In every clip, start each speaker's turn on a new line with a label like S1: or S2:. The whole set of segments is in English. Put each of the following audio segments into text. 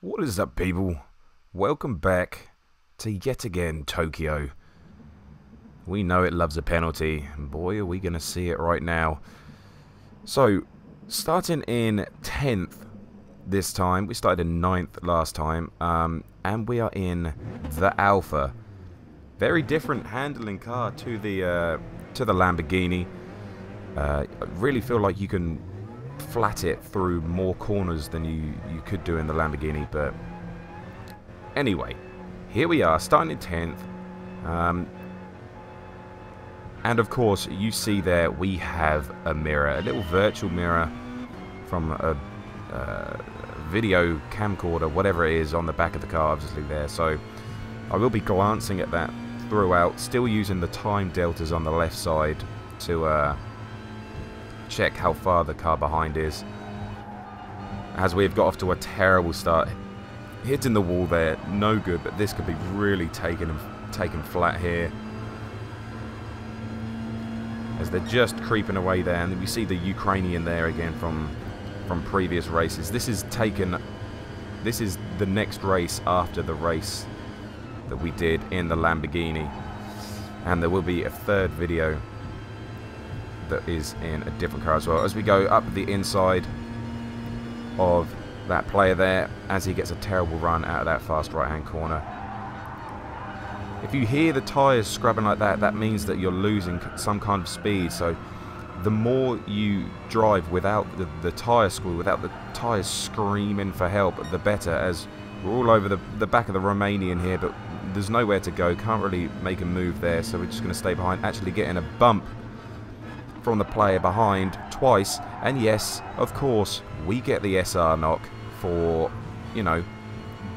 S1: What is up, people? Welcome back to yet again Tokyo. We know it loves a penalty, and boy are we going to see it right now. So, starting in 10th this time, we started in 9th last time, and we are in the Alfa. Very different handling car to the Lamborghini. I really feel like you can flat it through more corners than you could do in the Lamborghini, but anyway, here we are starting in 10th, and of course you see there we have a mirror, a little virtual mirror from a video camcorder, whatever it is, on the back of the car, obviously there. So I will be glancing at that throughout, still using the time deltas on the left side to check how far the car behind is, as we've got off to a terrible start. Hitting the wall there, no good, but this could be really taken flat here, as they're just creeping away there. And we see the Ukrainian there again from previous races. This is the next race after the race that we did in the Lamborghini, and there will be a third video that is in a different car as well, as we go up the inside of that player there as he gets a terrible run out of that fast right hand corner. If you hear the tyres scrubbing like that, that means that you're losing some kind of speed. So the more you drive without the tyre squeal, without the tyres screaming for help, the better, as we're all over the back of the Romanian here, but there's nowhere to go, can't really make a move there, so we're just going to stay behind, actually getting a bump from the player behind twice. And yes, of course, we get the SR knock for, you know,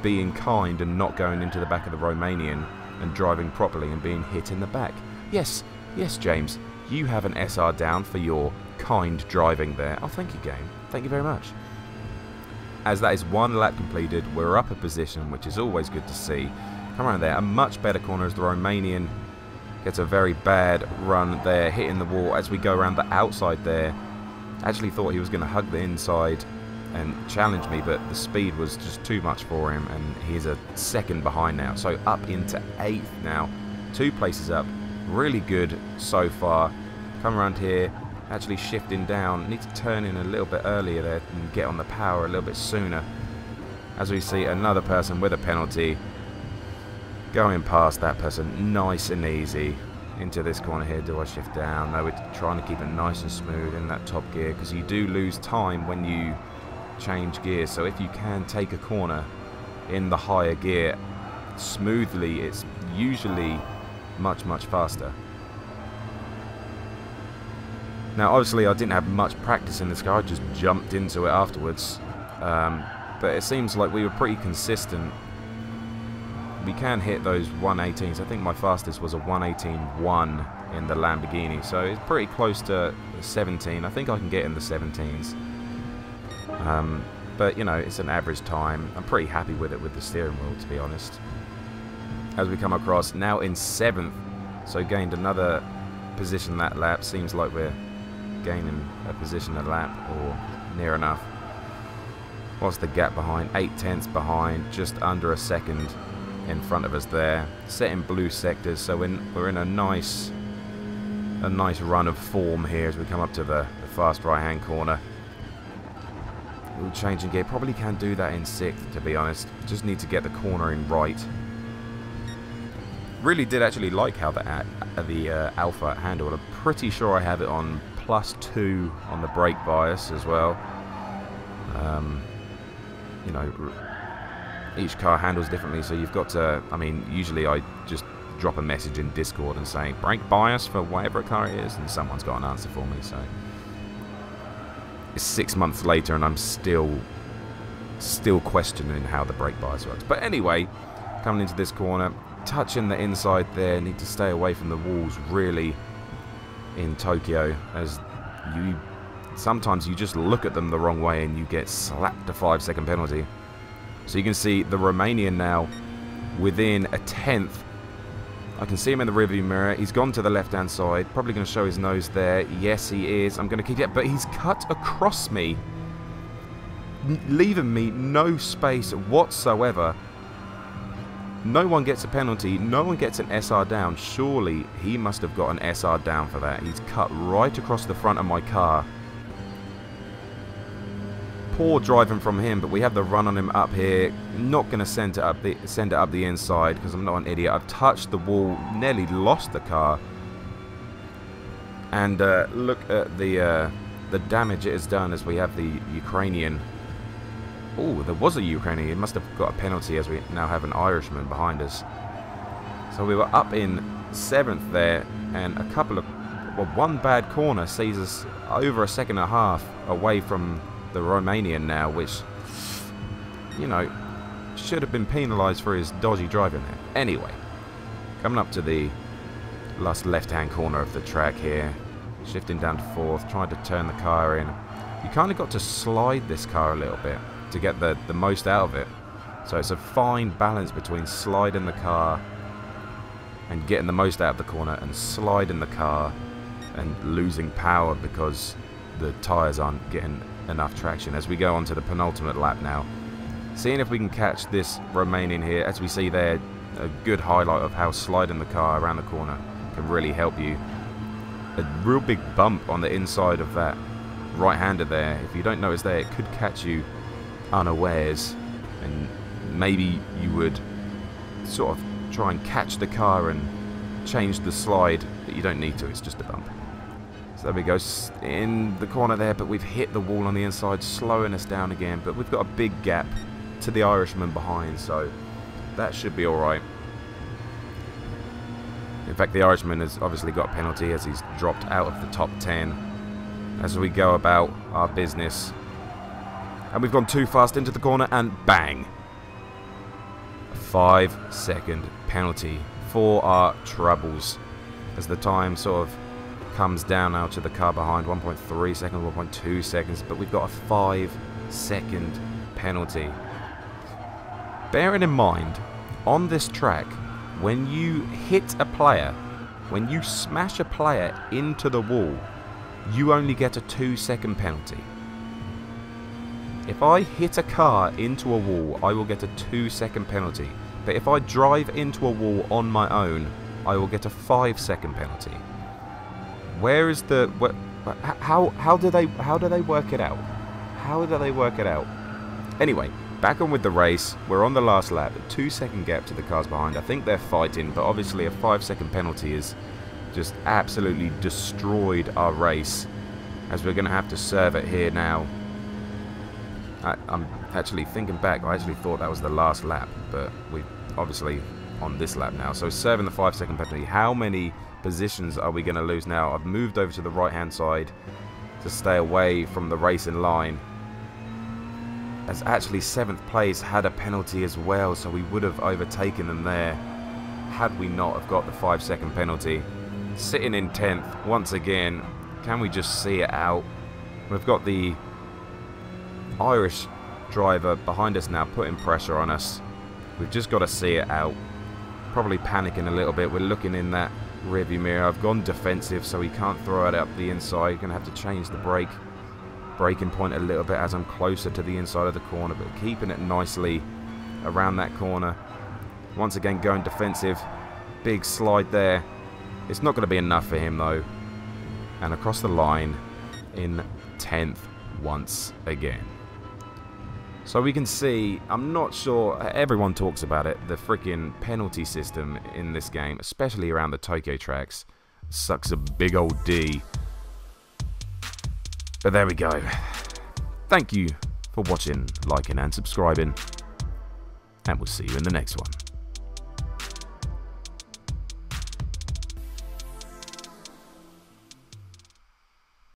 S1: being kind and not going into the back of the Romanian and driving properly and being hit in the back. Yes, James, you have an SR down for your kind driving there. Oh, thank you, game. Thank you very much. As that is one lap completed, we're up a position, which is always good to see. Come around there, a much better corner as the Romanian gets a very bad run there, hitting the wall as we go around the outside there. Actually thought he was going to hug the inside and challenge me, but the speed was just too much for him, and he's a second behind now. So up into 8th now, 2 places up. Really good so far. Come around here, actually shifting down. Need to turn in a little bit earlier there and get on the power a little bit sooner. As we see another person with a penalty going past that person, nice and easy. Into this corner here, do I shift down? No, we're trying to keep it nice and smooth in that top gear, because you do lose time when you change gears. So if you can take a corner in the higher gear smoothly, it's usually much faster. Now obviously I didn't have much practice in this car, I just jumped into it afterwards, but it seems like we were pretty consistent. We can hit those 118s. I think my fastest was a 118.1 in the Lamborghini, so it's pretty close to 17. I think I can get in the 17s. But, you know, it's an average time. I'm pretty happy with it with the steering wheel, to be honest. As we come across, now in 7th, so gained another position that lap. Seems like we're gaining a position a lap, or near enough. What's the gap behind? 8/10ths behind, just under a second in front of us there, set in blue sectors. So we're in a nice run of form here as we come up to the fast right hand corner. We'll change in gear, probably can do that in 6th, to be honest. Just need to get the cornering right. Really did actually like how the Alfa handled. I'm pretty sure I have it on +2 on the brake bias as well. You know, each car handles differently, so you've got to, I mean, usually I just drop a message in Discord and say brake bias for whatever car it is, and someone's got an answer for me. So it's 6 months later and I'm still questioning how the brake bias works. But anyway, coming into this corner, touching the inside there, need to stay away from the walls really in Tokyo, as sometimes you just look at them the wrong way and you get slapped a 5-second penalty. So you can see the Romanian now within a 10th. I can see him in the rearview mirror. He's gone to the left-hand side. Probably going to show his nose there. Yes, he is. I'm going to keep it, but he's cut across me. leaving me no space whatsoever. No one gets a penalty. No one gets an SR down. Surely he must have got an SR down for that. He's cut right across the front of my car. Poor driving from him, but we have the run on him up here. Not going to send it up the inside because I'm not an idiot. I've touched the wall, nearly lost the car. And look at the damage it has done as we have the Ukrainian. Oh, there was a Ukrainian. He must have got a penalty as we now have an Irishman behind us. So we were up in 7th there, and a couple of, well, one bad corner sees us over a second and a half away from the Romanian now, which, you know, should have been penalised for his dodgy driving there. Anyway, coming up to the last left-hand corner of the track here, shifting down to 4th, trying to turn the car in. You kind of got to slide this car a little bit to get the most out of it. So it's a fine balance between sliding the car and getting the most out of the corner, and sliding the car and losing power because the tyres aren't getting enough traction. As we go on to the penultimate lap now, seeing if we can catch this Romanian here. As we see there, a good highlight of how sliding the car around the corner can really help you. A real big bump on the inside of that right-hander there. If you don't notice there, it could catch you unawares, and maybe you would sort of try and catch the car and change the slide, but you don't need to. It's just a bump. So there we go, in the corner there, but we've hit the wall on the inside, slowing us down again. But we've got a big gap to the Irishman behind, so that should be alright. In fact, the Irishman has obviously got a penalty as he's dropped out of the top 10 as we go about our business. And we've gone too fast into the corner, and bang! A 5-second penalty for our troubles as the time sort of comes down now to the car behind. 1.3 seconds, 1.2 seconds, but we've got a 5-second penalty. Bearing in mind, on this track, when you hit a player, when you smash a player into the wall, you only get a 2-second penalty. If I hit a car into a wall, I will get a 2-second penalty. But if I drive into a wall on my own, I will get a 5-second penalty. Where is the... How do they work it out? How do they work it out? Anyway, back on with the race. We're on the last lap. A 2-second gap to the cars behind. I think they're fighting, but obviously a 5-second penalty has just absolutely destroyed our race, as we're going to have to serve it here now. I'm actually thinking back, I actually thought that was the last lap, but we're obviously on this lap now. So serving the 5-second penalty. How many positions are we going to lose now? I've moved over to the right-hand side to stay away from the racing line, as actually 7th place had a penalty as well, so we would have overtaken them there had we not have got the 5-second penalty. Sitting in 10th once again. Can we just see it out? We've got the Irish driver behind us now putting pressure on us. We've just got to see it out. Probably panicking a little bit. We're looking in that rearview mirror. I've gone defensive, so he can't throw it up the inside. Going to have to change the braking point a little bit as I'm closer to the inside of the corner, but keeping it nicely around that corner. Once again going defensive. Big slide there. It's not going to be enough for him though. And across the line in 10th once again. So we can see, I'm not sure, everyone talks about it, the freaking penalty system in this game, especially around the Tokyo tracks, sucks a big old D. But there we go. Thank you for watching, liking and subscribing, and we'll see you in the next one.